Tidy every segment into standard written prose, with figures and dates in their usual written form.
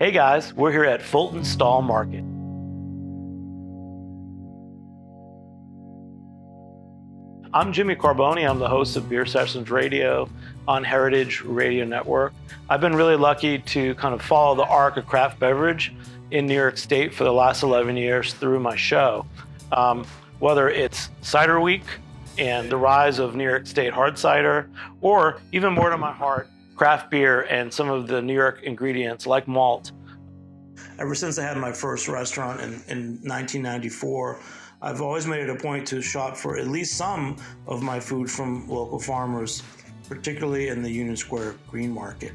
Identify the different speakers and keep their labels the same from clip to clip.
Speaker 1: Hey guys, we're here at Fulton Stall Market. I'm Jimmy Carbone. I'm the host of Beer Sessions Radio on Heritage Radio Network. I've been really lucky to kind of follow the arc of craft beverage in New York State for the last 11 years through my show. Whether it's Cider Week and the rise of New York State hard cider, or even more to my heart, craft beer and some of the New York ingredients like malt. Ever since I had my first restaurant in 1994, I've always made it a point to shop for at least some of my food from local farmers, particularly in the Union Square Green Market.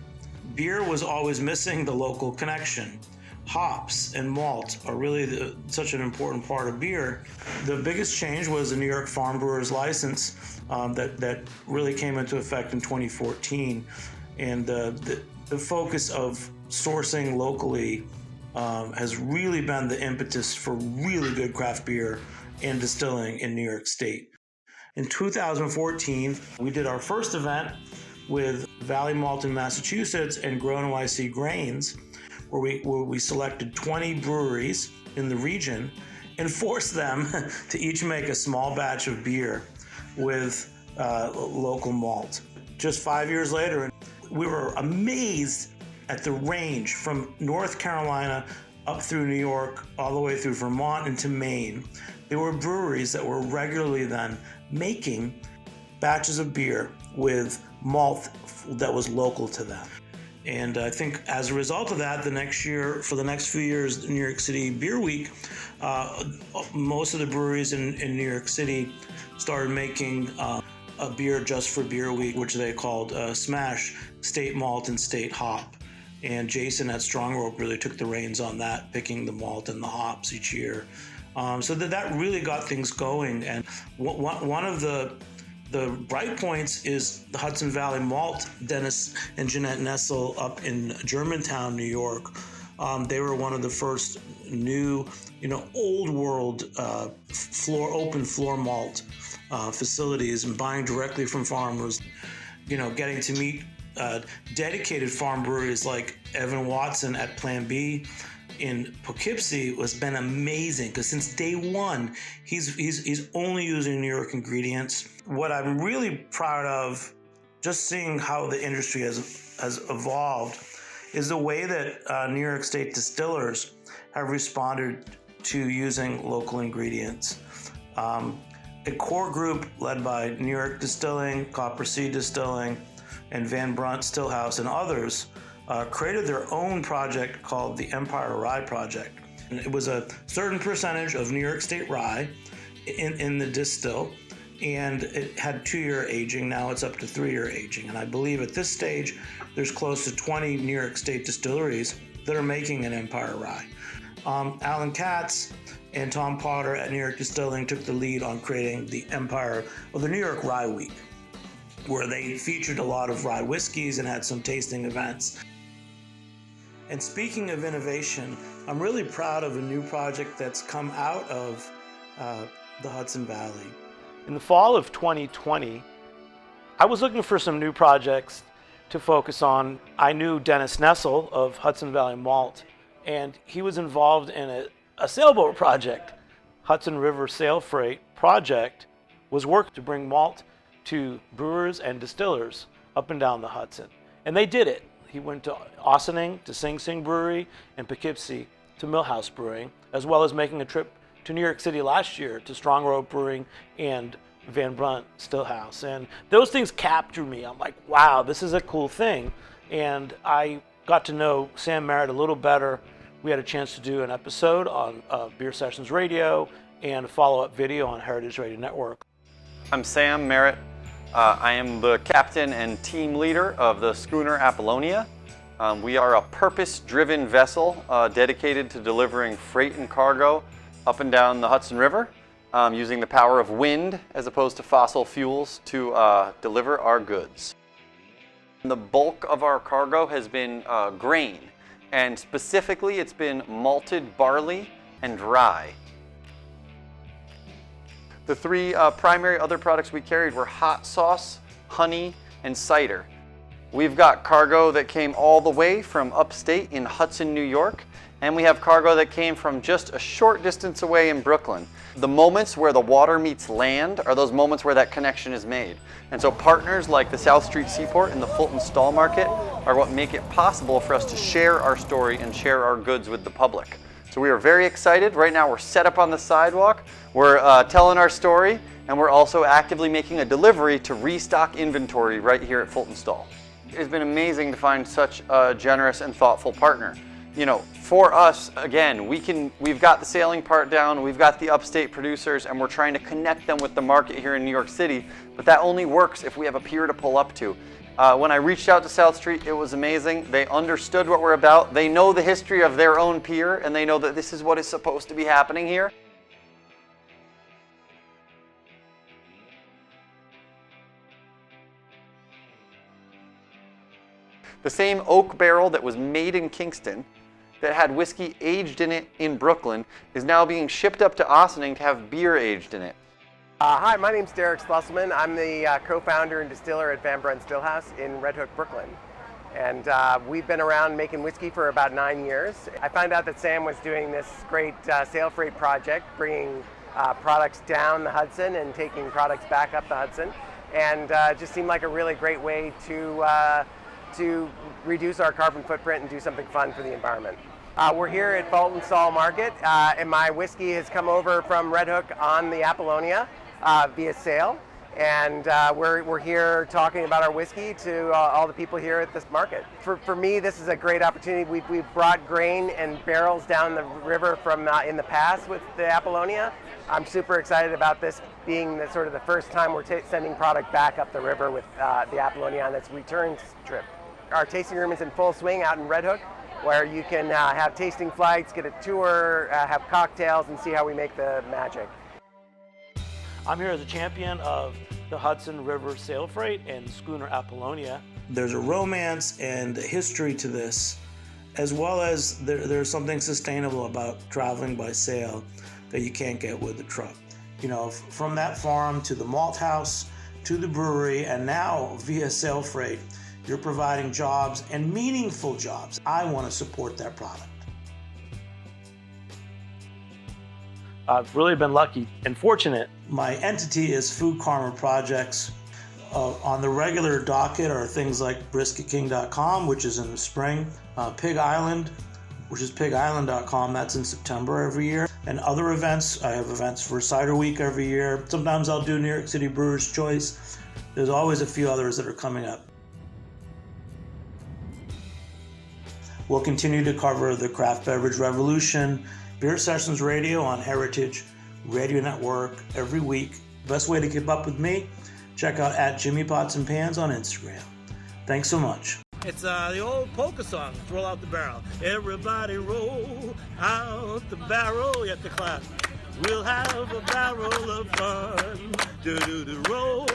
Speaker 1: Beer was always missing the local connection. Hops and malt are really such an important part of beer. The biggest change was the New York Farm Brewers license that really came into effect in 2014. And the focus of sourcing locally has really been the impetus for really good craft beer and distilling in New York State. In 2014, we did our first event with Valley Malt in Massachusetts and Grow NYC Grains, where we selected 20 breweries in the region and forced them to each make a small batch of beer with local malt. Just 5 years later, we were amazed at the range from North Carolina up through New York, all the way through Vermont into Maine. There were breweries that were regularly then making batches of beer with malt that was local to them. And I think as a result of that, the next year, for the next few years, New York City Beer Week, most of the breweries in New York City started making a beer just for Beer Week, which they called Smash, State Malt and State Hop. And Jason at Strong Rope really took the reins on that, picking the malt and the hops each year. So that really got things going. And one of the bright points is the Hudson Valley Malt, Dennis and Jeanette Nessel up in Germantown, New York. They were one of the first new, old world open floor malt facilities, and buying directly from farmers, getting to meet dedicated farm breweries like Evan Watson at Plan B in Poughkeepsie has been amazing, because since day one, he's only using New York ingredients. What I'm really proud of, just seeing how the industry has evolved, is the way that New York State distillers have responded to using local ingredients. A core group led by New York Distilling, Copper Sea Distilling, and Brunt Stillhouse and others created their own project called the Empire Rye Project. And it was a certain percentage of New York State rye in the distill, and it had 2-year aging. Now it's up to 3-year aging. And I believe at this stage, there's close to 20 New York State distilleries that are making an Empire Rye. Alan Katz and Tom Potter at New York Distilling took the lead on creating the New York Rye Week, where they featured a lot of rye whiskeys and had some tasting events. And speaking of innovation, I'm really proud of a new project that's come out of the Hudson Valley. In the fall of 2020, I was looking for some new projects to focus on. I knew Dennis Nessel of Hudson Valley Malt, and he was involved in a sailboat project. Hudson River Sail Freight Project was work to bring malt to brewers and distillers up and down the Hudson. And they did it. He went to Ossining, to Sing Sing Brewery, and Poughkeepsie to Millhouse Brewing, as well as making a trip to New York City last year to Strong Rope Brewing and Brunt Stillhouse. And those things captured me. I'm like, wow, this is a cool thing. And I got to know Sam Merritt a little better. We had a chance to do an episode on Beer Sessions Radio and a follow-up video on Heritage Radio Network.
Speaker 2: I'm Sam Merritt. I am the captain and team leader of the Schooner Apollonia. We are a purpose-driven vessel dedicated to delivering freight and cargo up and down the Hudson River, using the power of wind as opposed to fossil fuels to deliver our goods. The bulk of our cargo has been grain, and specifically it's been malted barley and rye. The three primary other products we carried were hot sauce, honey, and cider. We've got cargo that came all the way from upstate in Hudson, New York, and we have cargo that came from just a short distance away in Brooklyn. The moments where the water meets land are those moments where that connection is made. And so partners like the South Street Seaport and the Fulton Stall Market are what make it possible for us to share our story and share our goods with the public. So we are very excited. Right now we're set up on the sidewalk, we're telling our story, and we're also actively making a delivery to restock inventory right here at Fulton Stall. It's been amazing to find such a generous and thoughtful partner. You know, for us, again, we've got the sailing part down, we've got the upstate producers, and we're trying to connect them with the market here in New York City, but that only works if we have a pier to pull up to. When I reached out to South Street, it was amazing. They understood what we're about. They know the history of their own pier, and they know that this is what is supposed to be happening here. The same oak barrel that was made in Kingston, that had whiskey aged in it in Brooklyn, is now being shipped up to Ossining to have beer aged in it.
Speaker 3: Hi, my name's Derek Schlusselman. I'm the co-founder and distiller at Brunt Stillhouse in Red Hook, Brooklyn. And we've been around making whiskey for about 9 years. I found out that Sam was doing this great sail freight project, bringing products down the Hudson and taking products back up the Hudson. And it just seemed like a really great way to reduce our carbon footprint and do something fun for the environment. We're here at Fulton Stall Market, and my whiskey has come over from Red Hook on the Apollonia via sail. And we're here talking about our whiskey to all the people here at this market. For me, this is a great opportunity. We've brought grain and barrels down the river from in the past with the Apollonia. I'm super excited about this being the first time we're sending product back up the river with the Apollonia on its return trip. Our tasting room is in full swing out in Red Hook, where you can have tasting flights, get a tour, have cocktails, and see how we make the magic.
Speaker 1: I'm here as a champion of the Hudson River Sail Freight and Schooner Apollonia. There's a romance and a history to this, as well as there's something sustainable about traveling by sail that you can't get with the truck. You know, from that farm to the malt house, to the brewery, and now via sail freight, you're providing jobs and meaningful jobs. I want to support that product. I've really been lucky and fortunate. My entity is Food Karma Projects. On the regular docket are things like brisketking.com, which is in the spring, Pig Island, which is pigisland.com, that's in September every year, and other events. I have events for Cider Week every year. Sometimes I'll do New York City Brewers Choice. There's always a few others that are coming up. We'll continue to cover the craft beverage revolution, Beer Sessions Radio on Heritage Radio Network every week. Best way to keep up with me, check out @JimmyPotsAndPans on Instagram. Thanks so much.
Speaker 4: It's the old polka song, Roll Out the Barrel. Everybody roll out the barrel. You have to clap. We'll have a barrel of fun. Do-do-do, roll.